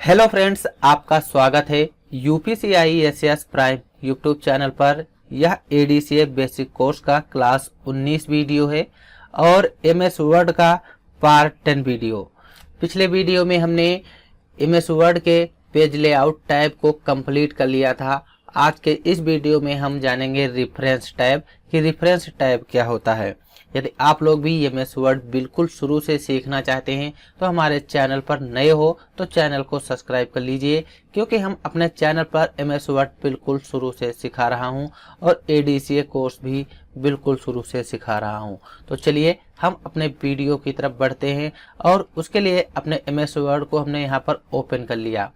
Hello friends, आपका स्वागत है यूपीसीआईएसएस प्राइम यूट्यूब चैनल पर। यह एडीसीए बेसिक कोर्स का क्लास 19 वीडियो है और एमएस वर्ड का पार्ट 10 वीडियो। पिछले वीडियो में हमने एमएस वर्ड के पेज लेआउट टैब को कंप्लीट कर लिया था। आज के इस वीडियो में हम जानेंगे रेफरेंस टैब कि रेफरेंस टैब क्या होता है। यदि आप लोग भी एमएस वर्ड बिल्कुल शुरू से सीखना चाहते हैं तो हमारे चैनल पर नए हो तो चैनल को सब्सक्राइब कर लीजिए, क्योंकि हम अपने चैनल पर एमएस वर्ड बिल्कुल शुरू से सिखा रहा हूं और एडीसीए कोर्स भी बिल्कुल शुरू से सिखा रहा हूं। तो चलिए हम अपने वीडियो की तरफ बढ़ते हैं और उसके लिए अपने एमएस वर्ड को हमने यहाँ पर ओपन कर लिया।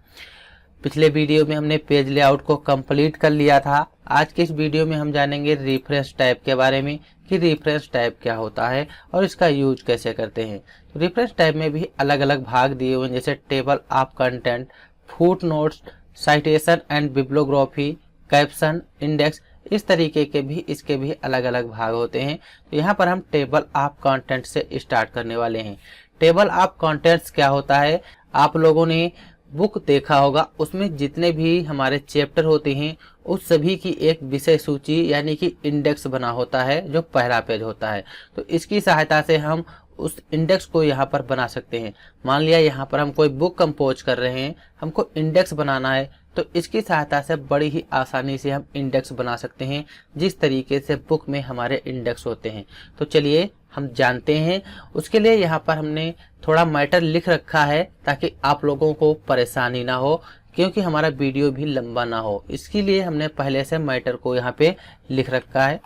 पिछले वीडियो में हमने पेज लेआउट को कंप्लीट कर लिया था। आज के इस वीडियो में हम जानेंगे रेफरेंस टैब के बारे में कि रेफरेंस टैब क्या होता है और इसका यूज कैसे करते हैं। तो रेफरेंस टैब में भी अलग अलग भाग दिए हुए हैं, जैसे table of content, foot notes, citation and bibliography, caption, index. इस तरीके के भी इसके भी अलग अलग भाग होते हैं। तो यहाँ पर हम टेबल ऑफ कंटेंट से स्टार्ट करने वाले हैं। टेबल ऑफ कंटेंट्स क्या होता है, आप लोगों ने बुक देखा होगा, उसमें जितने भी हमारे चैप्टर होते हैं उस सभी की एक विषय सूची यानी कि इंडेक्स बना होता है, जो पहला पेज होता है। तो इसकी सहायता से हम उस इंडेक्स को यहाँ पर बना सकते हैं। मान लिया यहाँ पर हम कोई बुक कंपोज कर रहे हैं, हमको इंडेक्स बनाना है, तो इसकी सहायता से बड़ी ही आसानी से हम इंडेक्स बना सकते हैं, जिस तरीके से बुक में हमारे इंडेक्स होते हैं। तो चलिए हम जानते हैं। उसके लिए यहाँ पर हमने थोड़ा मैटर लिख रखा है ताकि आप लोगों को परेशानी ना हो, क्योंकि हमारा वीडियो भी लंबा ना हो। इसके लिए हमने पहले से मैटर को यहाँ पे लिख रखा है।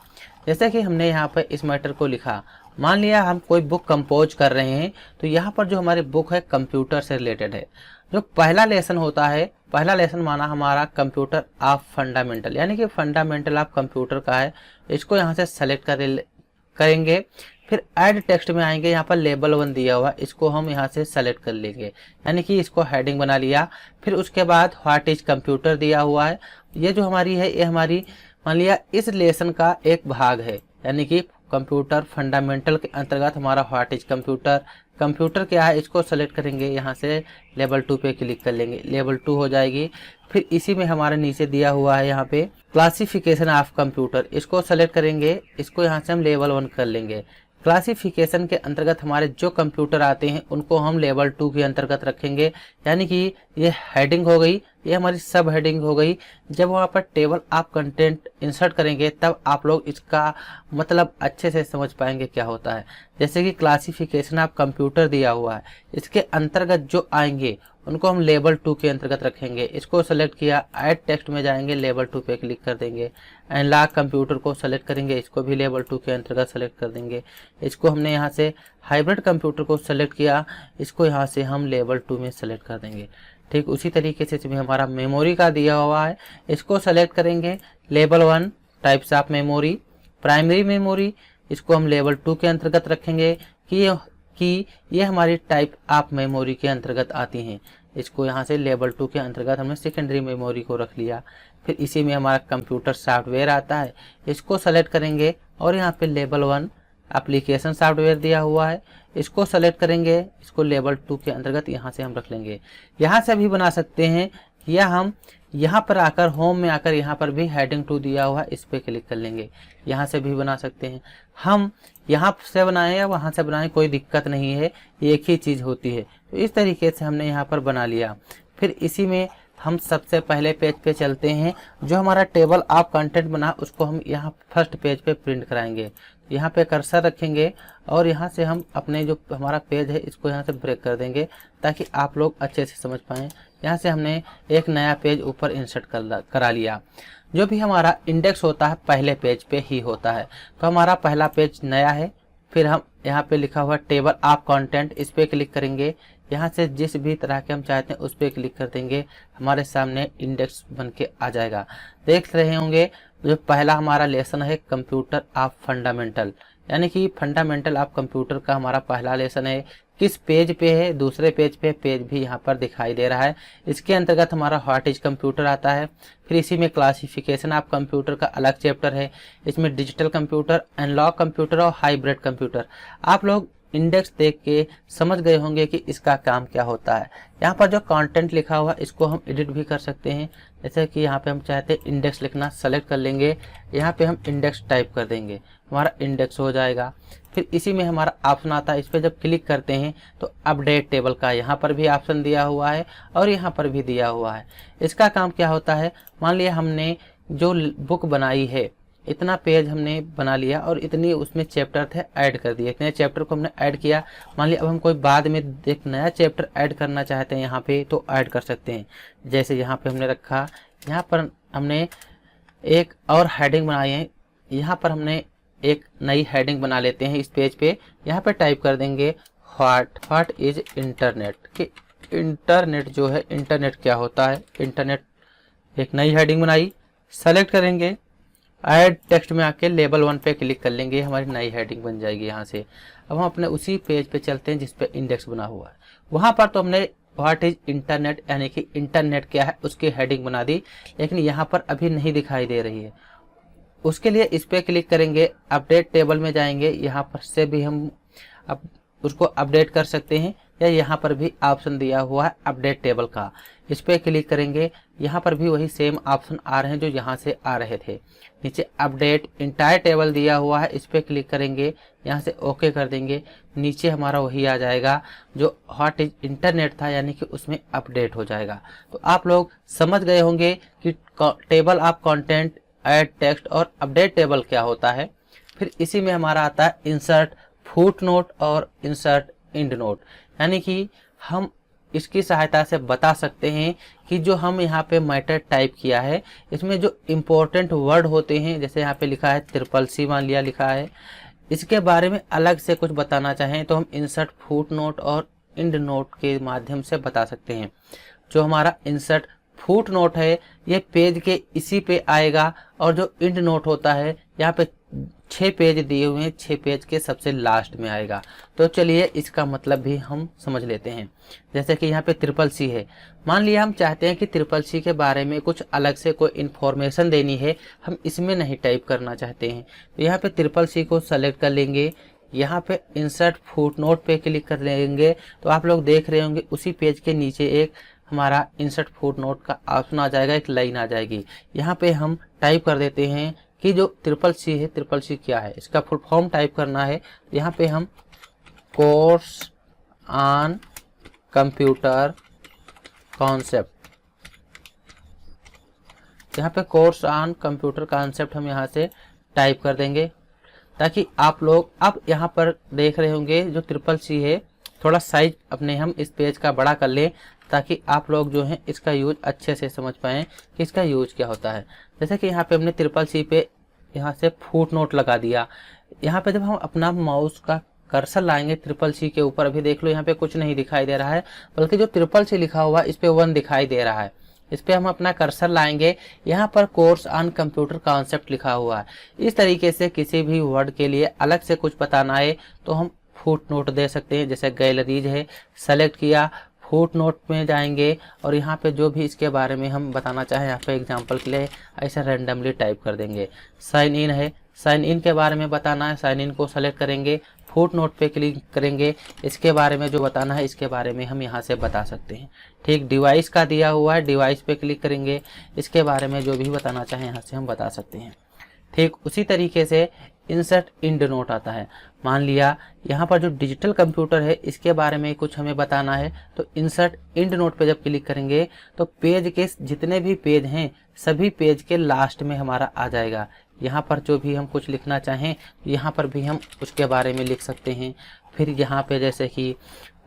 जैसे कि हमने यहाँ पे इस मैटर को लिखा, मान लिया हम कोई बुक कंपोज कर रहे हैं, तो यहाँ पर जो हमारी बुक है कंप्यूटर से रिलेटेड है। जो पहला लेसन होता है, पहला लेसन माना हमारा कंप्यूटर ऑफ फंडामेंटल, यानी कि फंडामेंटल ऑफ कंप्यूटर का है। इसको यहाँ से सेलेक्ट करेंगे। फिर ऐड टेक्स्ट में आएंगे, यहाँ पर लेबल 1 दिया हुआ, इसको हम यहाँ से सेलेक्ट कर लेंगे, यानी कि इसको हेडिंग बना लिया। फिर उसके बाद व्हाट इज कंप्यूटर दिया हुआ है। ये जो हमारी है, ये हमारी मान लिया इस लेसन का एक भाग है, यानी कि कंप्यूटर फंडामेंटल के अंतर्गत हमारा व्हाट इज कंप्यूटर, कंप्यूटर क्या है, इसको सेलेक्ट करेंगे। यहाँ से लेवल 2 पे क्लिक कर लेंगे, लेवल 2 हो जाएगी। फिर इसी में हमारे नीचे दिया हुआ है यहाँ पे क्लासिफिकेशन ऑफ कंप्यूटर, इसको सेलेक्ट करेंगे, इसको यहाँ से हम लेवल 1 कर लेंगे। क्लासिफिकेशन के अंतर्गत हमारे जो कंप्यूटर आते हैं उनको हम लेवल 2 के अंतर्गत रखेंगे, यानी कि ये हेडिंग हो गई, ये हमारी सब हेडिंग हो गई। जब वहाँ पर टेबल ऑफ कंटेंट इंसर्ट करेंगे तब आप लोग इसका मतलब अच्छे से समझ पाएंगे क्या होता है। जैसे कि क्लासिफिकेशन ऑफ कंप्यूटर दिया हुआ है, इसके अंतर्गत जो आएंगे उनको हम लेवल 2 के अंतर्गत रखेंगे। इसको सेलेक्ट किया, ऐड टेक्स्ट में जाएंगे, लेवल 2 पे क्लिक कर देंगे। एनालॉग कंप्यूटर को सेलेक्ट करेंगे, इसको भी लेवल 2 के अंतर्गत सेलेक्ट कर देंगे। इसको हमने यहाँ से हाइब्रिड कंप्यूटर को सेलेक्ट किया, इसको यहाँ से हम लेवल 2 में सेलेक्ट कर देंगे। ठीक उसी तरीके से इसमें हमारा मेमोरी का दिया हुआ है, इसको सेलेक्ट करेंगे, level 1 types of memory, primary memory, इसको हम लेवल 2 के अंतर्गत रखेंगे कि ये हमारी टाइप ऑफ मेमोरी के अंतर्गत आती हैं। इसको यहाँ से लेवल 2 के अंतर्गत हमने सेकेंडरी मेमोरी को रख लिया। फिर इसी में हमारा कंप्यूटर सॉफ्टवेयर आता है, इसको सेलेक्ट करेंगे और यहाँ पे लेवल 1 एप्लीकेशन सॉफ्टवेयर दिया हुआ है, इसको सेलेक्ट करेंगे, इसको लेवल 2 के अंतर्गत यहाँ से हम रख लेंगे। यहाँ से भी बना सकते हैं, या हम यहाँ पर आकर होम में आकर यहाँ पर भी हेडिंग 2 दिया हुआ है, इस पे क्लिक कर लेंगे, यहाँ से भी बना सकते हैं। हम यहाँ से बनाएं या वहाँ से बनाएं, कोई दिक्कत नहीं है, एक ही चीज़ होती है। तो इस तरीके से हमने यहाँ पर बना लिया। फिर इसी में हम सबसे पहले पेज पे चलते हैं। जो हमारा टेबल ऑफ कंटेंट बना उसको हम यहाँ फर्स्ट पेज पे प्रिंट कराएंगे। यहाँ पे कर्सर रखेंगे और यहाँ से हम अपने जो हमारा पेज है इसको यहाँ से ब्रेक कर देंगे ताकि आप लोग अच्छे से समझ पाएँ। यहाँ से हमने एक नया पेज ऊपर इंसर्ट करा लिया। जो भी हमारा इंडेक्स होता है पहले पेज पे ही होता है, तो हमारा पहला पेज नया है। फिर हम यहाँ पे लिखा हुआ टेबल ऑफ कंटेंट, इस पे क्लिक करेंगे। यहाँ से जिस भी तरह के हम चाहते हैं उस पे क्लिक कर देंगे, हमारे सामने इंडेक्स बन के आ जाएगा। देख रहे होंगे जो पहला हमारा लेसन है कंप्यूटर ऑफ फंडामेंटल, यानी कि फंडामेंटल ऑफ कंप्यूटर का हमारा पहला लेसन है। किस पेज पे है, दूसरे पेज पे पेज भी यहाँ पर दिखाई दे रहा है। इसके अंतर्गत हमारा व्हाट इज कंप्यूटर आता है। फिर इसी में क्लासिफिकेशन ऑफ कंप्यूटर का अलग चैप्टर है। इसमें डिजिटल कंप्यूटर, एनालॉग कंप्यूटर और हाइब्रिड कंप्यूटर। आप लोग इंडेक्स देख के समझ गए होंगे कि इसका काम क्या होता है। यहाँ पर जो कंटेंट लिखा हुआ है इसको हम एडिट भी कर सकते हैं। जैसे कि यहाँ पे हम चाहते हैं इंडेक्स लिखना, सेलेक्ट कर लेंगे, यहाँ पे हम इंडेक्स टाइप कर देंगे, हमारा इंडेक्स हो जाएगा। फिर इसी में हमारा ऑप्शन आता है, इस पर जब क्लिक करते हैं तो अपडेट टेबल का यहाँ पर भी ऑप्शन दिया हुआ है और यहाँ पर भी दिया हुआ है। इसका काम क्या होता है, मान लिया हमने जो बुक बनाई है, इतना पेज हमने बना लिया और इतनी उसमें चैप्टर थे ऐड कर दिए, इतने चैप्टर को हमने ऐड किया। मान लिया अब हम कोई बाद में एक नया चैप्टर ऐड करना चाहते हैं यहाँ पे, तो ऐड कर सकते हैं। जैसे यहाँ पे हमने रखा, यहाँ पर हमने एक और हेडिंग बनाई है, यहाँ पर हमने एक नई हेडिंग बना लेते हैं इस पेज पे। यहाँ पे टाइप कर देंगे व्हाट इज इंटरनेट, कि इंटरनेट जो है, इंटरनेट क्या होता है, इंटरनेट। एक नई हेडिंग बनाई, सेलेक्ट करेंगे, ऐड टेक्स्ट में आके लेबल 1 पे क्लिक कर लेंगे, हमारी नई हेडिंग बन जाएगी यहाँ से। अब हम अपने उसी पेज पे चलते हैं जिस पे इंडेक्स बना हुआ है। वहाँ पर तो हमने व्हाट इज इंटरनेट यानी कि इंटरनेट क्या है उसकी हेडिंग बना दी, लेकिन यहाँ पर अभी नहीं दिखाई दे रही है। उसके लिए इस पे क्लिक करेंगे, अपडेट टेबल में जाएंगे, यहाँ पर से भी हम अब उसको अपडेट कर सकते हैं, या यहाँ पर भी ऑप्शन दिया हुआ है अपडेट टेबल का, इस पे क्लिक करेंगे, यहाँ पर भी वही सेम ऑप्शन आ रहे हैं जो यहाँ से आ रहे थे। नीचे अपडेट इंटायर टेबल दिया हुआ है, इस पे क्लिक करेंगे, यहाँ से ओके कर देंगे, नीचे हमारा वही आ जाएगा जो व्हाट इज इंटरनेट था, यानी कि उसमें अपडेट हो जाएगा। तो आप लोग समझ गए होंगे कि table of content, add text और अपडेट टेबल क्या होता है। फिर इसी में हमारा आता है इंसर्ट फुट नोट और इंसर्ट एंड नोट, यानी कि हम इसकी सहायता से बता सकते हैं कि जो हम यहाँ पे मैटर टाइप किया है इसमें जो इम्पोर्टेंट वर्ड होते हैं, जैसे यहाँ पे लिखा है CCC मान लिया लिखा है, इसके बारे में अलग से कुछ बताना चाहें तो हम इंसर्ट फुट नोट और एंड नोट के माध्यम से बता सकते हैं। जो हमारा इंसर्ट फुट नोट है ये पेज के इसी पे आएगा, और जो एंड नोट होता है यहाँ पे 6 पेज दिए हुए हैं, 6 पेज के सबसे लास्ट में आएगा। तो चलिए इसका मतलब भी हम समझ लेते हैं। जैसे कि यहाँ पे CCC है, मान लिया हम चाहते हैं कि CCC के बारे में कुछ अलग से कोई इन्फॉर्मेशन देनी है, हम इसमें नहीं टाइप करना चाहते हैं, तो यहाँ पे CCC को सेलेक्ट कर लेंगे, यहाँ पे इंसर्ट फुट नोट पे क्लिक कर लेंगे, तो आप लोग देख रहे होंगे उसी पेज के नीचे एक हमारा इंसर्ट फुट नोट का ऑप्शन आ जाएगा, एक लाइन आ जाएगी। यहाँ पे हम टाइप कर देते हैं कि जो CCC है, CCC क्या है, इसका फुल फॉर्म टाइप करना है। यहाँ पे हम कोर्स ऑन कंप्यूटर कॉन्सेप्ट, यहाँ पे कोर्स ऑन कंप्यूटर कॉन्सेप्ट हम यहाँ से टाइप कर देंगे, ताकि आप लोग अब यहाँ पर देख रहे होंगे जो CCC है, थोड़ा साइज अपने हम इस पेज का बड़ा कर लें, ताकि आप लोग जो हैं इसका यूज अच्छे से समझ पाएँ कि इसका यूज क्या होता है। जैसे कि यहाँ पे हमने CCC पे यहाँ से फुट नोट लगा दिया। यहाँ पे जब हम अपना माउस का कर्सर लाएंगे CCC के ऊपर, अभी देख लो यहाँ पे कुछ नहीं दिखाई दे रहा है, बल्कि जो CCC लिखा हुआ है इस पे 1 दिखाई दे रहा है। इस पे हम अपना कर्सर लाएंगे, यहाँ पर कोर्स ऑन कंप्यूटर कॉन्सेप्ट लिखा हुआ है। इस तरीके से किसी भी वर्ड के लिए अलग से कुछ बताना है तो हम फुट नोट दे सकते हैं। जैसे गैलरीज है, सेलेक्ट किया, फुट नोट में जाएंगे और यहाँ पे जो भी इसके बारे में हम बताना चाहें, यहाँ पे एग्जांपल के लिए ऐसा रैंडमली टाइप कर देंगे। साइन इन है, साइन इन के बारे में बताना है, साइन इन को सेलेक्ट करेंगे, फुट नोट पे क्लिक करेंगे, इसके बारे में जो बताना है इसके बारे में हम यहाँ से बता सकते हैं। ठीक, डिवाइस का दिया हुआ है, डिवाइस पे क्लिक करेंगे, इसके बारे में जो भी बताना चाहें यहाँ से हम बता सकते हैं। ठीक उसी तरीके से इंसर्ट एंड नोट आता है। मान लिया यहाँ पर जो डिजिटल कंप्यूटर है इसके बारे में कुछ हमें बताना है, तो इंसर्ट एंड नोट पे जब क्लिक करेंगे तो पेज के जितने भी पेज हैं सभी पेज के लास्ट में हमारा आ जाएगा। यहाँ पर जो भी हम कुछ लिखना चाहें यहाँ पर भी हम उसके बारे में लिख सकते हैं। फिर यहाँ पे जैसे कि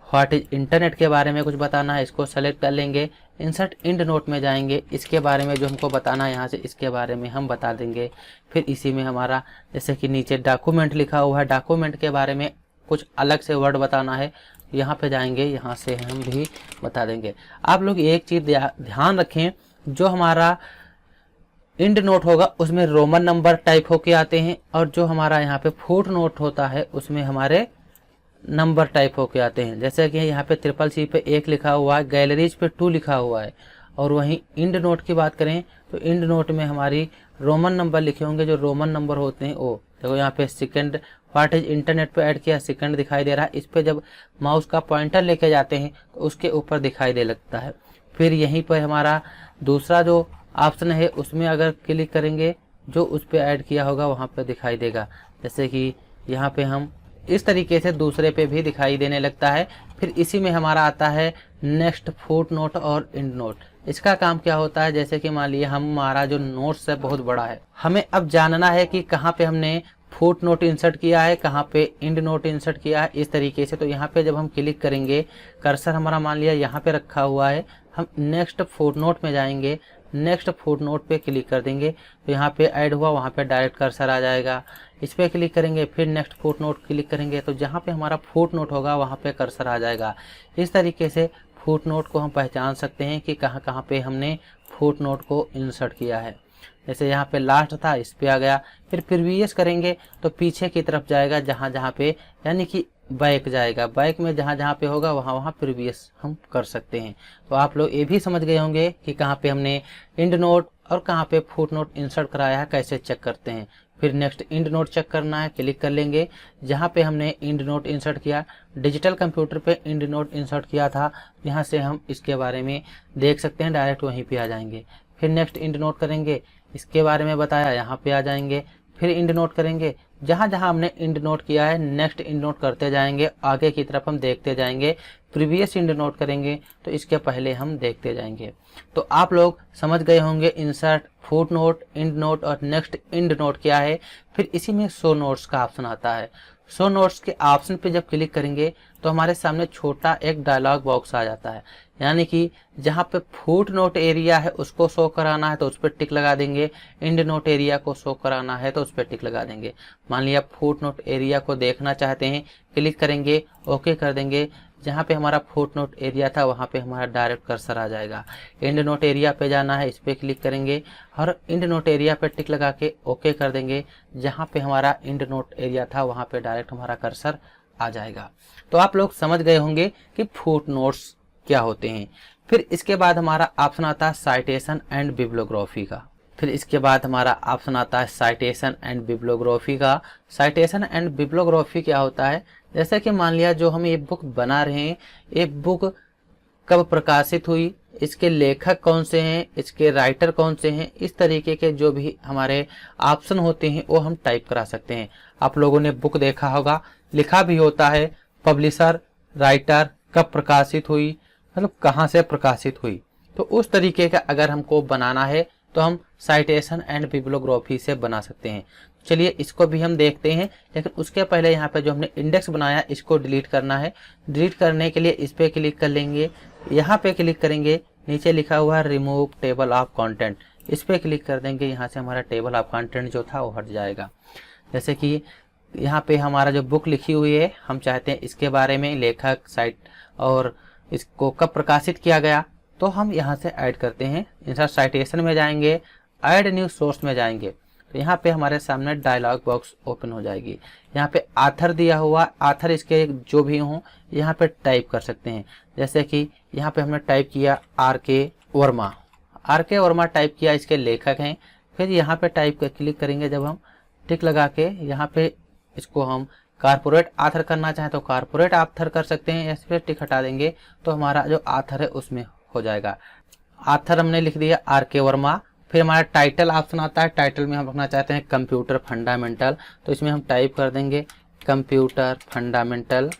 व्हाट इज इंटरनेट के बारे में कुछ बताना है, इसको सेलेक्ट कर लेंगे, इंसर्ट एंड नोट में जाएंगे, इसके बारे में जो हमको बताना है यहाँ से इसके बारे में हम बता देंगे। फिर इसी में हमारा जैसे कि नीचे डॉक्यूमेंट लिखा हुआ है, डॉक्यूमेंट के बारे में कुछ अलग से वर्ड बताना है, यहाँ पे जाएंगे, यहाँ से हम भी बता देंगे। आप लोग एक चीज़ ध्यान रखें, जो हमारा एंड नोट होगा उसमें रोमन नंबर टाइप होके आते हैं, और जो हमारा यहाँ पे फुट नोट होता है उसमें हमारे नंबर टाइप होके आते हैं। जैसे कि यहाँ पे CCC पे 1 लिखा हुआ है, गैलरीज पे 2 लिखा हुआ है, और वहीं एंड नोट की बात करें तो एंड नोट में हमारी रोमन नंबर लिखे होंगे, जो रोमन नंबर होते हैं वो देखो यहाँ पे सेकंड व्हाट इज इंटरनेट पे ऐड किया, सेकंड दिखाई दे रहा है। इस पे जब माउस का पॉइंटर लेके जाते हैं तो उसके ऊपर दिखाई दे लगता है। फिर यहीं पर हमारा दूसरा जो ऑप्शन है उसमें अगर क्लिक करेंगे, जो उस पर ऐड किया होगा वहाँ पे दिखाई देगा। जैसे कि यहाँ पे हम इस तरीके से दूसरे पे भी दिखाई देने लगता है। फिर इसी में हमारा आता है नेक्स्ट फुट नोट और एंड नोट। इसका काम क्या होता है, जैसे कि मान लिया हमारा जो नोट्स है बहुत बड़ा है, हमें अब जानना है कि कहाँ पे हमने फुट नोट इंसर्ट किया है, कहाँ पे एंड नोट इंसर्ट किया है, इस तरीके से। तो यहाँ पे जब हम क्लिक करेंगे, कर्सर हमारा मान लिया यहाँ पे रखा हुआ है, हम नेक्स्ट फुट नोट में जाएंगे, नेक्स्ट फुट नोट पे क्लिक कर देंगे तो यहाँ पे ऐड हुआ, वहाँ पे डायरेक्ट कर्सर आ जाएगा। इस पे क्लिक करेंगे, फिर नेक्स्ट फुट नोट क्लिक करेंगे तो जहाँ पे हमारा फुट नोट होगा वहाँ पे कर्सर आ जाएगा। इस तरीके से फुट नोट को हम पहचान सकते हैं कि कहाँ कहाँ पे हमने फुट नोट को इंसर्ट किया है। जैसे यहाँ पे लास्ट था, इस पे आ गया। फिर प्रीवियस करेंगे तो पीछे की तरफ जाएगा, जहाँ जहाँ पे, यानी कि बैक जाएगा। बैक में जहाँ जहाँ पे होगा वहाँ वहाँ प्रीवियस हम कर सकते हैं। तो आप लोग ये भी समझ गए होंगे कि कहाँ पे हमने एंड नोट और कहाँ पे फुट नोट इंसर्ट कराया है, कैसे चेक करते हैं। फिर नेक्स्ट एंड नोट चेक करना है, क्लिक कर लेंगे। जहाँ पे हमने एंड नोट इंसर्ट किया, डिजिटल कंप्यूटर पे एंड नोट इंसर्ट किया था, यहाँ से हम इसके बारे में देख सकते हैं, डायरेक्ट वहीं पे आ जाएंगे। फिर नेक्स्ट एंड नोट करेंगे, इसके बारे में बताया, यहाँ पे आ जाएंगे। फिर एंड नोट करेंगे, जहाँ जहाँ हमने एंड नोट किया है नेक्स्ट एंड नोट करते जाएंगे, आगे की तरफ हम देखते जाएंगे। प्रीवियस एंड नोट करेंगे तो इसके पहले हम देखते जाएंगे। तो आप लोग समझ गए होंगे insert, foot note, and note और नेक्स्ट एंड नोट क्या है। फिर इसी में शो नोट्स का ऑप्शन आता है। शो नोट्स के ऑप्शन पे जब क्लिक करेंगे तो हमारे सामने छोटा एक डायलॉग बॉक्स आ जाता है, यानी कि जहाँ पे फुट नोट एरिया है उसको शो कराना है तो उस पर टिक लगा देंगे, एंड नोट एरिया को शो कराना है तो उस पर टिक लगा देंगे। मान लिया फुट नोट एरिया को देखना चाहते हैं, क्लिक करेंगे, ओके कर देंगे। जहाँ पे हमारा फुट नोट एरिया था वहाँ पे हमारा डायरेक्ट कर्सर आ जाएगा। एंड नोट एरिया पे जाना है, इस पर क्लिक करेंगे और एंड नोट एरिया पे टिक लगा के ओके कर देंगे। जहाँ पे हमारा एंड नोट एरिया था वहाँ पे डायरेक्ट हमारा कर्सर आ जाएगा। तो आप लोग समझ गए होंगे कि फुट नोट्स क्या होते हैं। फिर इसके बाद हमारा ऑप्शन आता है साइटेशन एंड बिब्लियोग्राफी का। फिर इसके बाद हमारा ऑप्शन आता है साइटेशन एंड बिब्लियोग्राफी का। साइटेशन एंड बिब्लियोग्राफी क्या होता है, जैसे कि मान लिया जो हम ये बुक बना रहे हैं, ये बुक कब प्रकाशित हुई, इसके लेखक कौन से हैं, इसके राइटर कौन से हैं, इस तरीके के जो भी हमारे ऑप्शन होते हैं वो हम टाइप करा सकते हैं। आप लोगों ने बुक देखा होगा, लिखा भी होता है पब्लिशर, राइटर, कब प्रकाशित हुई, मतलब कहाँ से प्रकाशित हुई। तो उस तरीके का अगर हमको बनाना है तो हम साइटेशन एंड बिब्लियोग्राफी से बना सकते हैं। चलिए इसको भी हम देखते हैं, लेकिन उसके पहले यहाँ पे जो हमने इंडेक्स बनाया इसको डिलीट करना है। डिलीट करने के लिए इस पे क्लिक कर लेंगे, यहाँ पे क्लिक करेंगे, नीचे लिखा हुआ है रिमूव टेबल ऑफ कंटेंट, इस पे क्लिक कर देंगे। यहाँ से हमारा टेबल ऑफ कंटेंट जो था वो हट जाएगा। जैसे कि यहाँ पे हमारा जो बुक लिखी हुई है, हम चाहते हैं इसके बारे में, लेखक, साइट और इसको कब प्रकाशित किया गया, तो हम यहाँ से ऐड करते हैं। इंसर्ट साइटेशन में जाएंगे, ऐड न्यू सोर्स में जाएंगे तो यहाँ पे हमारे सामने डायलॉग बॉक्स ओपन हो जाएगी। यहाँ पे आथर दिया हुआ, आथर इसके जो भी हों यहाँ पे टाइप कर सकते हैं। जैसे कि यहाँ पे हमने टाइप किया RK Verma, RK Verma type किया, इसके लेखक हैं। फिर यहाँ पे टाइप कर क्लिक करेंगे, जब हम टिक लगा के यहाँ पे इसको हम कारपोरेट आथर करना चाहें तो कारपोरेट आथर कर सकते हैं। इस पर टिक हटा देंगे तो हमारा जो आथर है उसमें हो जाएगा। आथर हमने लिख दिया RK वर्मा। फिर हमारा टाइटल ऑप्शन आता है, टाइटल में हम रखना चाहते हैं कंप्यूटर फंडामेंटल, तो इसमें हम टाइप कर देंगे computer fundamental.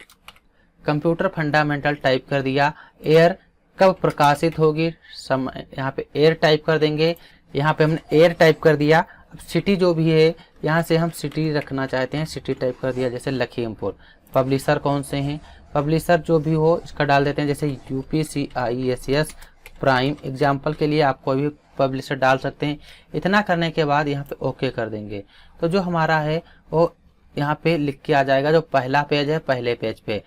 Computer fundamental type कर दिया। एयर कब प्रकाशित होगी, समय, यहाँ पे एयर टाइप कर देंगे। यहाँ पे हमने एयर टाइप कर दिया। अब सिटी जो भी है यहाँ से हम सिटी रखना चाहते हैं, सिटी टाइप कर दिया, जैसे लखीमपुर। पब्लिशर कौन से हैं, पब्लिशर जो भी हो इसका डाल देते हैं, जैसे UPSC प्राइम। एग्जाम्पल के लिए आप कोई भी पब्लिशर डाल सकते हैं। इतना करने के बाद यहाँ पे ओके कर देंगे तो जो हमारा है वो यहाँ पे लिख के आ जाएगा। जो पहला पेज है, पहले पेज पे,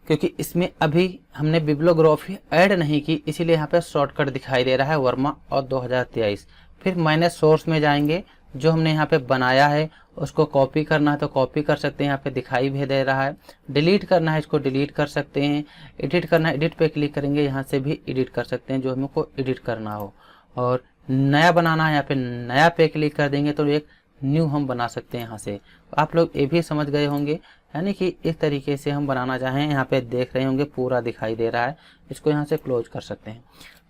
क्योंकि इसमें अभी हमने बिब्लियोग्राफी ऐड नहीं की इसीलिए यहाँ पे शॉर्टकट दिखाई दे रहा है, वर्मा और 2023। फिर माइनस सोर्स में जाएंगे, जो हमने यहाँ पे बनाया है उसको कॉपी करना है तो कॉपी कर सकते हैं, यहाँ पे दिखाई भी दे रहा है। डिलीट करना है, इसको डिलीट कर सकते हैं। एडिट करना है, एडिट पे क्लिक करेंगे, यहाँ से भी एडिट कर सकते हैं जो हमको एडिट करना हो। और नया बनाना है, यहाँ पे नया पे क्लिक कर देंगे तो एक न्यू हम बना सकते हैं यहाँ से। आप लोग ये भी समझ गए होंगे, यानी कि इस तरीके से हम बनाना चाहें, यहाँ पे देख रहे होंगे पूरा दिखाई दे रहा है, इसको यहाँ से क्लोज कर सकते हैं।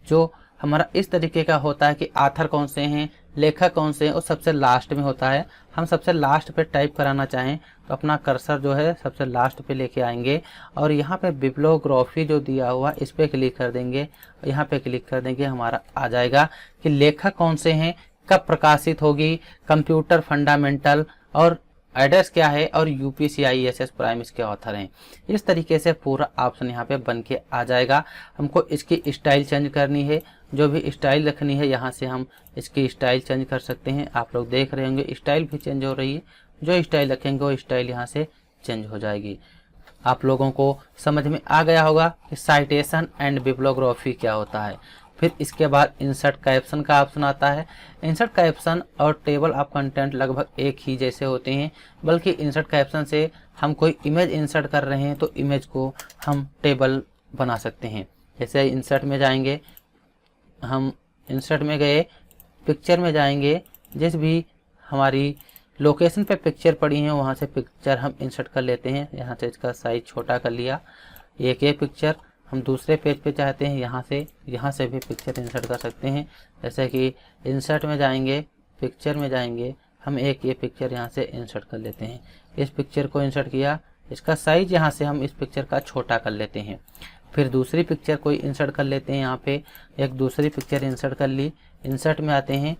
जो हमारा इस तरीके का होता है कि आथर कौन से हैं, लेखक कौन से हैं, और सबसे लास्ट में होता है। हम सबसे लास्ट पे टाइप कराना चाहें तो अपना कर्सर जो है सबसे लास्ट पे लेके आएंगे और यहाँ पे बिब्लियोग्राफी जो दिया हुआ इस पे क्लिक कर देंगे, यहाँ पे क्लिक कर देंगे, हमारा आ जाएगा कि लेखक कौन से हैं, कब प्रकाशित होगी, कंप्यूटर फंडामेंटल, और एड्रेस क्या है, और UPCISS प्राइम इसके ऑथर हैं। इस तरीके से पूरा ऑप्शन यहाँ पे बन के आ जाएगा। हमको इसकी स्टाइल चेंज करनी है, जो भी स्टाइल रखनी है यहाँ से हम इसकी स्टाइल चेंज कर सकते हैं। आप लोग देख रहे होंगे स्टाइल भी चेंज हो रही है, जो स्टाइल रखेंगे वो स्टाइल यहाँ से चेंज हो जाएगी। आप लोगों को समझ में आ गया होगा कि साइटेशन एंड बिब्लियोग्राफी क्या होता है। फिर इसके बाद इंसर्ट कैप्शन का ऑप्शन आता है। इंसर्ट कैप्शन और टेबल ऑफ कंटेंट लगभग एक ही जैसे होते हैं, बल्कि इंसर्ट कैप्शन से हम कोई इमेज इंसर्ट कर रहे हैं तो इमेज को हम टेबल बना सकते हैं। जैसे इंसर्ट में जाएंगे, हम इंसर्ट में गए, पिक्चर में जाएंगे, जिस भी हमारी लोकेशन पे पिक्चर पड़ी है वहाँ से पिक्चर हम इंसर्ट कर लेते हैं। यहाँ से इसका साइज छोटा कर लिया। एक ये पिक्चर हम दूसरे पेज पे चाहते हैं, यहाँ से भी पिक्चर इंसर्ट कर सकते हैं। जैसे कि इंसर्ट में जाएंगे, पिक्चर में जाएंगे, हम एक ये पिक्चर यहाँ से इंसर्ट कर लेते हैं। इस पिक्चर को इंसर्ट किया, इसका साइज यहाँ से हम इस पिक्चर का छोटा कर लेते हैं। फिर दूसरी पिक्चर कोई इंसर्ट कर लेते हैं, यहाँ पे एक दूसरी पिक्चर इंसर्ट कर ली। इंसर्ट में आते हैं,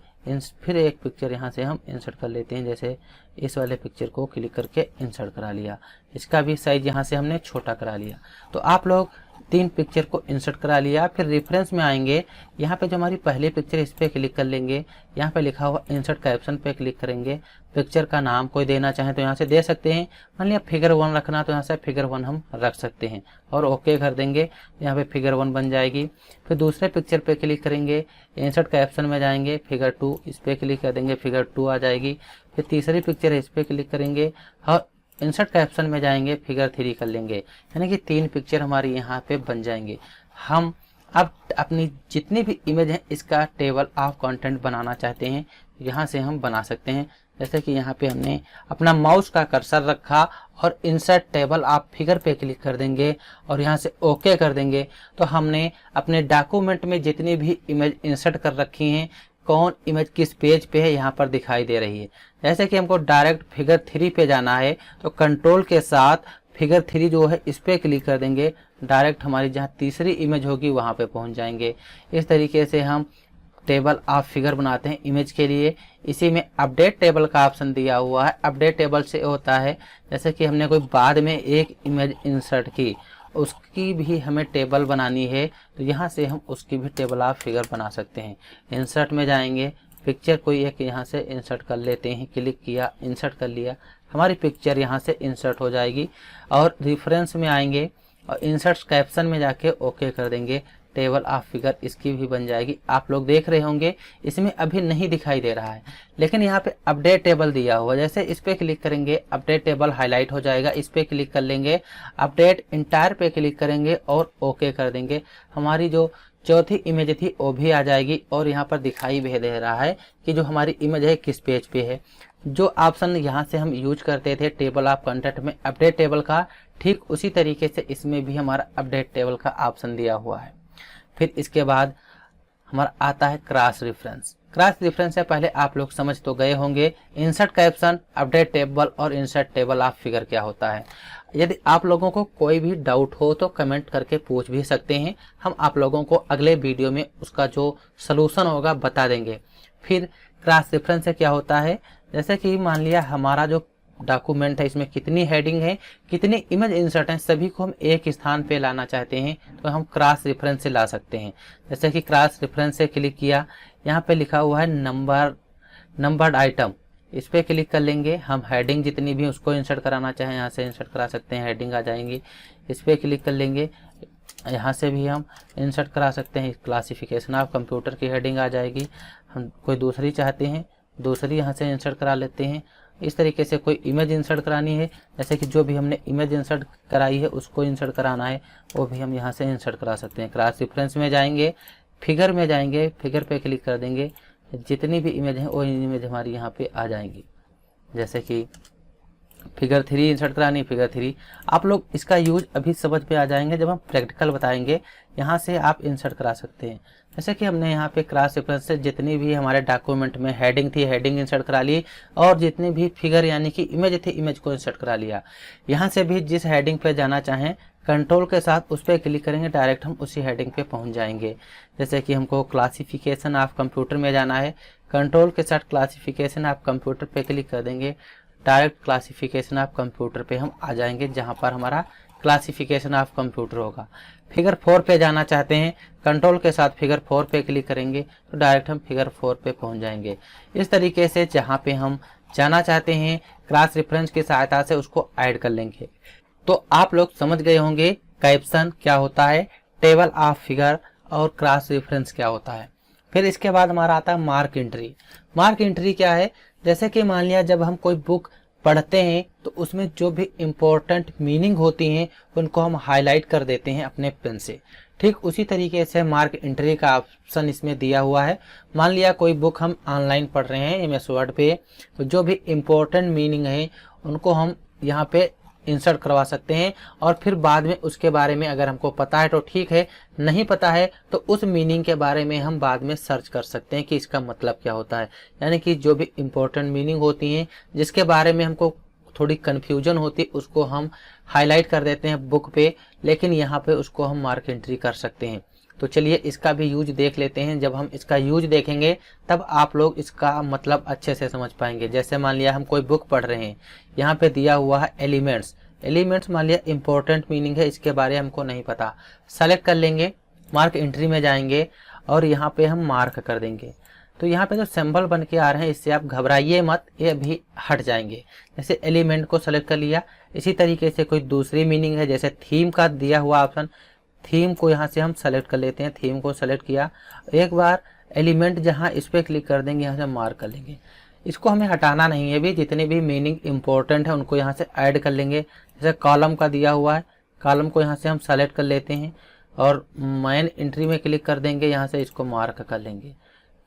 फिर एक पिक्चर यहाँ से हम इंसर्ट कर लेते हैं। जैसे इस वाले पिक्चर को क्लिक करके इंसर्ट करा लिया, इसका भी साइज यहाँ से हमने छोटा करा लिया। तो आप लोग 3 पिक्चर को इंसर्ट करा लिया। फिर रेफरेंस में आएंगे, यहाँ पे जो हमारी पहली पिक्चर इस पर क्लिक कर लेंगे, यहाँ पे लिखा हुआ इंसर्ट कैप्शन पे क्लिक करेंगे। पिक्चर का नाम कोई देना चाहें तो यहाँ से दे सकते हैं, मान लिया फिगर 1 रखना तो यहाँ से फिगर 1 हम रख सकते हैं और ओके कर देंगे, यहाँ पे फिगर 1 बन जाएगी। फिर दूसरे पिक्चर पे क्लिक करेंगे, इंसर्ट कैप्शन में जाएंगे, फिगर 2 इस पर क्लिक कर देंगे, फिगर 2 आ जाएगी। फिर तीसरी पिक्चर इस पर क्लिक करेंगे और इंसर्ट कैप्शन में जाएंगे, फिगर 3 कर लेंगे, यानी कि 3 पिक्चर हमारी यहाँ पे बन जाएंगे। हम अब अपनी जितनी भी इमेज है इसका टेबल ऑफ कंटेंट बनाना चाहते हैं, यहाँ से हम बना सकते हैं। जैसे कि यहाँ पे हमने अपना माउस का कर्सर रखा और इंसर्ट टेबल ऑफ फिगर पे क्लिक कर देंगे और यहाँ से ओके कर देंगे, तो हमने अपने डॉक्यूमेंट में जितनी भी इमेज इंसर्ट कर रखी हैं, कौन इमेज किस पेज पे है यहाँ पर दिखाई दे रही है। जैसे कि हमको डायरेक्ट फिगर 3 पे जाना है तो कंट्रोल के साथ फिगर 3 जो है इस पे क्लिक कर देंगे, डायरेक्ट हमारी जहाँ तीसरी इमेज होगी वहाँ पे पहुँच जाएंगे। इस तरीके से हम टेबल ऑफ फिगर बनाते हैं इमेज के लिए। इसी में अपडेट टेबल का ऑप्शन दिया हुआ है। अपडेट टेबल से होता है जैसे कि हमने कोई बाद में एक इमेज इंसर्ट की, उसकी भी हमें टेबल बनानी है तो यहाँ से हम उसकी भी टेबल ऑफ फिगर बना सकते हैं। इंसर्ट में जाएंगे, पिक्चर कोई एक यहाँ से इंसर्ट कर लेते हैं, क्लिक किया, इंसर्ट कर लिया, हमारी पिक्चर यहाँ से इंसर्ट हो जाएगी। और रेफरेंस में आएंगे और इंसर्ट कैप्शन में जाके ओके कर देंगे, टेबल ऑफ फिगर इसकी भी बन जाएगी। आप लोग देख रहे होंगे इसमें अभी नहीं दिखाई दे रहा है, लेकिन यहाँ पे अपडेट टेबल दिया हुआ, जैसे इस पे क्लिक करेंगे अपडेट टेबल हाईलाइट हो जाएगा। इस पे क्लिक कर लेंगे, अपडेट इंटायर पे क्लिक करेंगे और ओके कर देंगे, हमारी जो चौथी इमेज थी वो भी आ जाएगी और यहाँ पर दिखाई भी दे रहा है कि जो हमारी इमेज है किस पेज पे है। जो ऑप्शन यहाँ से हम यूज करते थे टेबल ऑफ कंटेंट में अपडेट टेबल का, ठीक उसी तरीके से इसमें भी हमारा अपडेट टेबल का ऑप्शन दिया हुआ है। फिर इसके बाद हमारा आता है क्रॉस रेफरेंस। क्रॉस रेफरेंस से पहले आप लोग समझ तो गए होंगे इंसर्ट कैप्शन, अपडेट टेबल और इंसर्ट टेबल ऑफ फिगर क्या होता है। यदि आप लोगों को कोई भी डाउट हो तो कमेंट करके पूछ भी सकते हैं, हम आप लोगों को अगले वीडियो में उसका जो सलूशन होगा बता देंगे। फिर क्रॉस रेफरेंस से क्या होता है, जैसे कि मान लिया हमारा जो डॉक्यूमेंट है इसमें कितनी हेडिंग है, कितनी इमेज इंसर्ट हैं, सभी को हम एक स्थान पे लाना चाहते हैं तो हम क्रॉस रेफरेंस से ला सकते हैं। जैसे कि क्रॉस रेफरेंस से क्लिक किया, यहाँ पे लिखा हुआ है नंबर्ड आइटम, इस पे क्लिक कर लेंगे। हम हेडिंग जितनी भी उसको इंसर्ट कराना चाहें यहाँ से इंसर्ट करा सकते हैं, हेडिंग आ जाएंगी। इस पे क्लिक कर लेंगे, यहाँ से भी हम इंसर्ट करा सकते हैं। क्लासिफिकेशन ऑफ कंप्यूटर की हेडिंग आ जाएगी। हम कोई दूसरी चाहते हैं, दूसरी यहाँ से इंसर्ट करा लेते हैं। इस तरीके से कोई इमेज इंसर्ट करानी है, जैसे कि जो भी हमने इमेज इंसर्ट कराई है उसको इंसर्ट कराना है, वो भी हम यहाँ से इंसर्ट करा सकते हैं। क्रॉस रेफरेंस में जाएंगे, फिगर में जाएंगे, फिगर पे क्लिक कर देंगे, जितनी भी इमेज है वो इमेज हमारी यहाँ पे आ जाएंगी। जैसे कि फिगर 3 इंसर्ट करानी, फिगर 3 आप लोग इसका यूज अभी समझ में आ जाएंगे जब हम प्रैक्टिकल बताएंगे। यहाँ से आप इंसर्ट करा सकते हैं। जैसे कि हमने यहाँ पे क्रॉस रेफरेंस से जितनी भी हमारे डॉक्यूमेंट में हेडिंग थी, हेडिंग इंसर्ट करा ली, और जितनी भी फिगर यानी कि इमेज थी, इमेज को इंसर्ट करा लिया। यहाँ से भी जिस हेडिंग पे जाना चाहें कंट्रोल के साथ उस पर क्लिक करेंगे, डायरेक्ट हम उसी हेडिंग पे पहुँच जाएंगे। जैसे कि हमको क्लासिफिकेशन ऑफ कंप्यूटर में जाना है, कंट्रोल के साथ क्लासिफिकेशन ऑफ कंप्यूटर पे क्लिक कर देंगे, डायरेक्ट क्लासिफिकेशन ऑफ कंप्यूटर पे हम आ जाएंगे, जहां पर हमारा क्लासिफिकेशन ऑफ कंप्यूटर होगा। फिगर 4 पे जाना चाहते हैं, कंट्रोल के साथ फिगर 4 पे क्लिक करेंगे तो डायरेक्ट हम फिगर 4 पे पहुंच जाएंगे। इस तरीके से जहां पे हम जाना चाहते हैं क्रॉस रेफरेंस की सहायता से उसको ऐड कर लेंगे। तो आप लोग समझ गए होंगे कैप्शन क्या होता है, टेबल ऑफ फिगर और क्रॉस रेफरेंस क्या होता है। फिर इसके बाद हमारा आता है मार्क एंट्री। मार्क एंट्री क्या है, जैसे कि मान लिया जब हम कोई बुक पढ़ते हैं तो उसमें जो भी इम्पोर्टेंट मीनिंग होती हैं उनको हम हाईलाइट कर देते हैं अपने पेन से। ठीक उसी तरीके से मार्क एंट्री का ऑप्शन इसमें दिया हुआ है। मान लिया कोई बुक हम ऑनलाइन पढ़ रहे हैं MS वर्ड पे, तो जो भी इम्पोर्टेंट मीनिंग है उनको हम यहाँ पे इंसर्ट करवा सकते हैं, और फिर बाद में उसके बारे में अगर हमको पता है तो ठीक है, नहीं पता है तो उस मीनिंग के बारे में हम बाद में सर्च कर सकते हैं कि इसका मतलब क्या होता है। यानी कि जो भी इम्पोर्टेंट मीनिंग होती हैं जिसके बारे में हमको थोड़ी कन्फ्यूजन होती है उसको हम हाईलाइट कर देते हैं बुक पे, लेकिन यहाँ पे उसको हम मार्क एंट्री कर सकते हैं। तो चलिए इसका भी यूज देख लेते हैं। जब हम इसका यूज देखेंगे तब आप लोग इसका मतलब अच्छे से समझ पाएंगे। जैसे मान लिया हम कोई बुक पढ़ रहे हैं, यहाँ पे दिया हुआ है एलिमेंट्स। एलिमेंट्स मान लिया इंपॉर्टेंट मीनिंग है, इसके बारे में हमको नहीं पता, सेलेक्ट कर लेंगे, मार्क एंट्री में जाएंगे और यहाँ पे हम मार्क कर देंगे। तो यहाँ पे जो सिंबल बन के आ रहे हैं इससे आप घबराइए मत, ये भी हट जाएंगे। जैसे एलिमेंट को सेलेक्ट कर लिया, इसी तरीके से कोई दूसरी मीनिंग है, जैसे थीम का दिया हुआ ऑप्शन, थीम को यहाँ से हम सेलेक्ट कर लेते हैं। थीम को सेलेक्ट किया, एक बार एलिमेंट जहाँ इस पर क्लिक कर देंगे, यहाँ से मार्क कर लेंगे। इसको हमें हटाना नहीं है, भी जितने भी मीनिंग इंपॉर्टेंट है उनको यहाँ से ऐड कर लेंगे। जैसे कॉलम का दिया हुआ है, कॉलम को यहाँ से हम सेलेक्ट कर लेते हैं और मेन एंट्री में क्लिक कर देंगे, यहाँ से इसको मार्क कर लेंगे।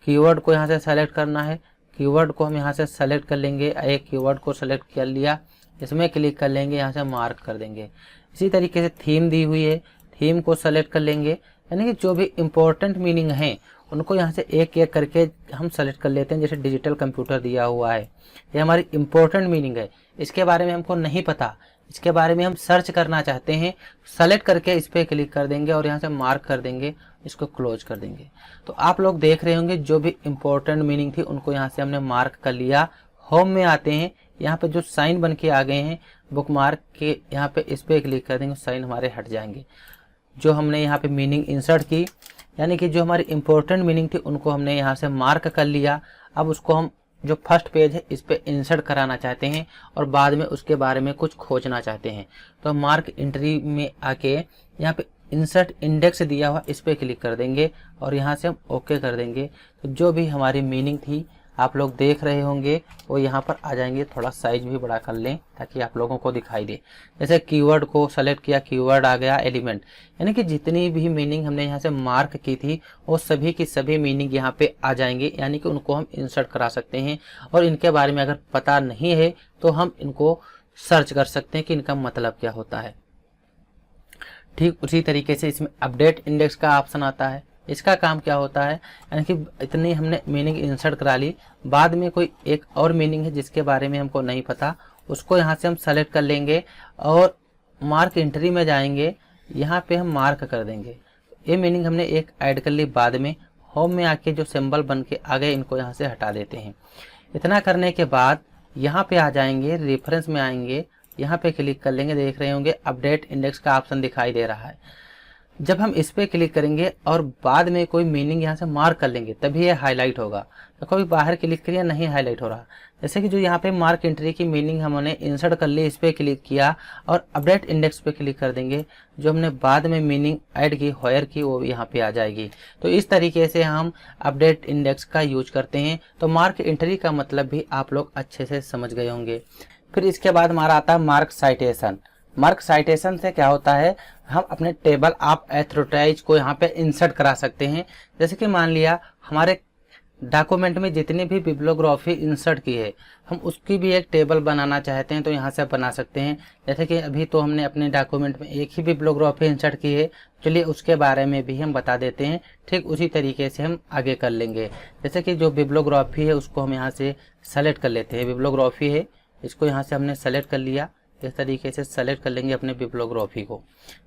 कीवर्ड को यहाँ से सेलेक्ट करना है, कीवर्ड को हम यहाँ से सेलेक्ट कर लेंगे। एक कीवर्ड को सेलेक्ट कर लिया, इसमें क्लिक कर लेंगे, यहाँ से मार्क कर देंगे। इसी तरीके से थीम दी हुई है, थीम को सेलेक्ट कर लेंगे। यानी कि जो भी इम्पोर्टेंट मीनिंग है उनको यहाँ से एक एक करके हम सेलेक्ट कर लेते हैं। जैसे डिजिटल कंप्यूटर दिया हुआ है, ये हमारी इम्पोर्टेंट मीनिंग है, इसके बारे में हमको नहीं पता, इसके बारे में हम सर्च करना चाहते हैं, सेलेक्ट करके इस पर क्लिक कर देंगे और यहाँ से मार्क कर देंगे, इसको क्लोज कर देंगे। तो आप लोग देख रहे होंगे जो भी इम्पोर्टेंट मीनिंग थी उनको यहाँ से हमने मार्क कर लिया। होम में आते हैं, यहाँ पे जो साइन बन के आ गए हैं बुक मार्क के, यहाँ पे इस पर क्लिक कर देंगे, साइन हमारे हट जाएंगे। जो हमने यहाँ पे मीनिंग इंसर्ट की, यानी कि जो हमारी इंपॉर्टेंट मीनिंग थी उनको हमने यहाँ से मार्क कर लिया। अब उसको हम जो फर्स्ट पेज है इस पे इंसर्ट कराना चाहते हैं और बाद में उसके बारे में कुछ खोजना चाहते हैं, तो मार्क एंट्री में आके यहाँ पे इंसर्ट इंडेक्स दिया हुआ इस पे क्लिक कर देंगे और यहाँ से हम ओके कर देंगे। तो जो भी हमारी मीनिंग थी आप लोग देख रहे होंगे वो यहाँ पर आ जाएंगे। थोड़ा साइज भी बड़ा कर लें ताकि आप लोगों को दिखाई दे। जैसे कीवर्ड को सेलेक्ट किया, कीवर्ड आ गया एलिमेंट, यानी कि जितनी भी मीनिंग हमने यहाँ से मार्क की थी वो सभी की सभी मीनिंग यहाँ पे आ जाएंगे, यानी कि उनको हम इंसर्ट करा सकते हैं। और इनके बारे में अगर पता नहीं है तो हम इनको सर्च कर सकते हैं कि इनका मतलब क्या होता है। ठीक उसी तरीके से इसमें अपडेट इंडेक्स का ऑप्शन आता है। इसका काम क्या होता है, यानी कि इतनी हमने मीनिंग इंसर्ट करा ली, बाद में कोई एक और मीनिंग है जिसके बारे में हमको नहीं पता, उसको यहाँ से हम सेलेक्ट कर लेंगे और मार्क एंट्री में जाएंगे, यहाँ पे हम मार्क कर देंगे। ये मीनिंग हमने एक ऐड कर ली, बाद में होम में आके जो सिंबल बन के आ गए इनको यहाँ से हटा देते हैं। इतना करने के बाद यहाँ पे आ जाएंगे, रेफरेंस में आएंगे, यहाँ पे क्लिक कर लेंगे। देख रहे होंगे अपडेट इंडेक्स का ऑप्शन दिखाई दे रहा है। जब हम इस पे क्लिक करेंगे और बाद में कोई मीनिंग यहाँ से मार्क कर लेंगे तभी ये हाईलाइट होगा। तो कभी बाहर क्लिक करिए नहीं हाईलाइट हो रहा। जैसे कि जो यहाँ पे मार्क एंट्री की मीनिंग हमने इंसर्ट कर ली, इस पे क्लिक किया और अपडेट इंडेक्स पे क्लिक कर देंगे, जो हमने बाद में मीनिंग ऐड की होयर की वो यहाँ पे आ जाएगी। तो इस तरीके से हम अपडेट इंडेक्स का यूज करते हैं। तो मार्क एंट्री का मतलब भी आप लोग अच्छे से समझ गए होंगे। फिर इसके बाद हमारा आता है मार्क साइटेशन। मार्क साइटेशन से क्या होता है, हम अपने टेबल ऑफ ऑथराइज को यहाँ पे इंसर्ट करा सकते हैं। जैसे कि मान लिया हमारे डॉक्यूमेंट में जितनी भी बिब्लियोग्राफी इंसर्ट की है हम उसकी भी एक टेबल बनाना चाहते हैं तो यहाँ से बना सकते हैं। जैसे कि अभी तो हमने अपने डॉक्यूमेंट में एक ही बिब्लियोग्राफी इंसर्ट की है, चलिए उसके बारे में भी हम बता देते हैं। ठीक उसी तरीके से हम आगे कर लेंगे। जैसे कि जो बिब्लियोग्राफी है उसको हम यहाँ से सेलेक्ट कर लेते हैं। बिब्लियोग्राफी है, इसको यहाँ से हमने सेलेक्ट कर लिया। इस तरीके से सेलेक्ट कर लेंगे अपने बिब्लियोग्राफी को।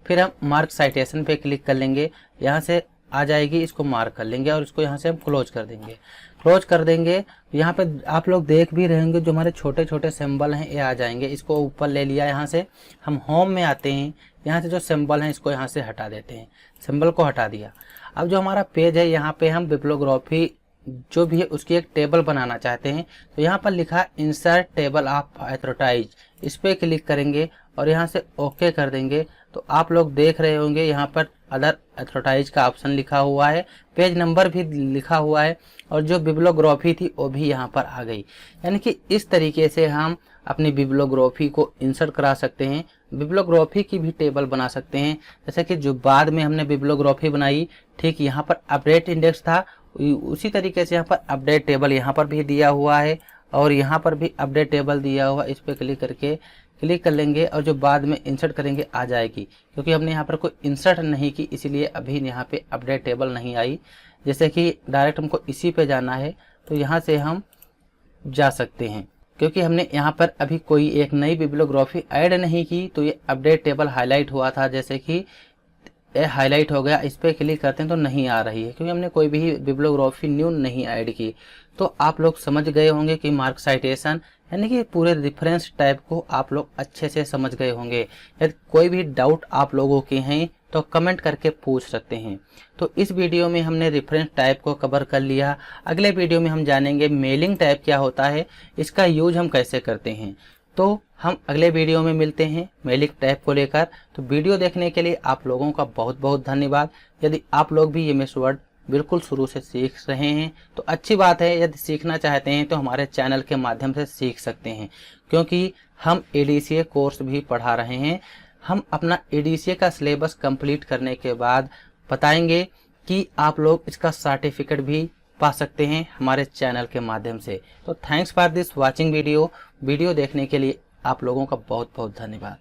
फिर हम मार्क साइटेशन पे क्लिक कर लेंगे, यहाँ से आ जाएगी, इसको मार्क कर लेंगे और इसको यहाँ से हम क्लोज कर देंगे। क्लोज कर देंगे यहाँ पे आप लोग देख भी रहेंगे जो हमारे छोटे छोटे सिंबल हैं ये आ जाएंगे। इसको ऊपर ले लिया, यहाँ से हम होम में आते हैं, यहाँ से जो सिंबल हैं इसको यहाँ से हटा देते हैं। सिंबल को हटा दिया। अब जो हमारा पेज है यहाँ पे हम बिब्लियोग्राफी जो भी है उसकी एक टेबल बनाना चाहते हैं तो यहाँ पर लिखा इंसर्ट टेबल ऑफ एथॉराइज, इस पर क्लिक करेंगे और यहाँ से ओके कर देंगे। तो आप लोग देख रहे होंगे यहाँ पर अदर एथॉराइज का ऑप्शन लिखा हुआ है, पेज नंबर भी लिखा हुआ है और जो बिब्लियोग्राफी थी वो भी यहाँ पर आ गई। यानी कि इस तरीके से हम अपनी बिब्लियोग्राफी को इंसर्ट करा सकते हैं। बिब्लियोग्राफी की भी टेबल बना सकते हैं। जैसे कि जो बाद में हमने बिब्लियोग्राफी बनाई, ठीक यहाँ पर अपडेट इंडेक्स था, उसी तरीके से यहाँ पर अपडेट टेबल यहाँ पर भी दिया हुआ है और यहाँ पर भी अपडेट टेबल दिया हुआ। इस पर क्लिक कर लेंगे और जो बाद में इंसर्ट करेंगे आ जाएगी। क्योंकि हमने यहाँ पर कोई इंसर्ट नहीं की इसलिए अभी यहाँ पे अपडेट टेबल नहीं आई। जैसे कि डायरेक्ट हमको इसी पे जाना है तो यहाँ से हम जा सकते हैं। क्योंकि हमने यहाँ पर अभी कोई एक नई बिब्लियोग्राफी ऐड नहीं की तो ये अपडेट टेबल हाईलाइट हुआ था। जैसे कि ये हाईलाइट हो गया, इस पर क्लिक करते हैं तो नहीं आ रही है क्योंकि हमने कोई भी बिब्लियोग्राफी न्यू नहीं ऐड की। तो आप लोग समझ गए होंगे कि मार्क साइटेशन यानी कि पूरे रेफरेंस टाइप को आप लोग अच्छे से समझ गए होंगे। यदि कोई भी डाउट आप लोगों के हैं तो कमेंट करके पूछ सकते हैं। तो इस वीडियो में हमने रेफरेंस टाइप को कवर कर लिया। अगले वीडियो में हम जानेंगे मेलिंग टाइप क्या होता है, इसका यूज हम कैसे करते हैं। तो हम अगले वीडियो में मिलते हैं मेलिंग टाइप को लेकर। तो वीडियो देखने के लिए आप लोगों का बहुत बहुत धन्यवाद। यदि आप लोग भी MS वर्ड बिल्कुल शुरू से सीख रहे हैं तो अच्छी बात है। यदि सीखना चाहते हैं तो हमारे चैनल के माध्यम से सीख सकते हैं क्योंकि हम ADCA कोर्स भी पढ़ा रहे हैं। हम अपना ADCA का सिलेबस कंप्लीट करने के बाद बताएंगे कि आप लोग इसका सर्टिफिकेट भी पा सकते हैं हमारे चैनल के माध्यम से। तो thanks for this watching video देखने के लिए आप लोगों का बहुत बहुत धन्यवाद।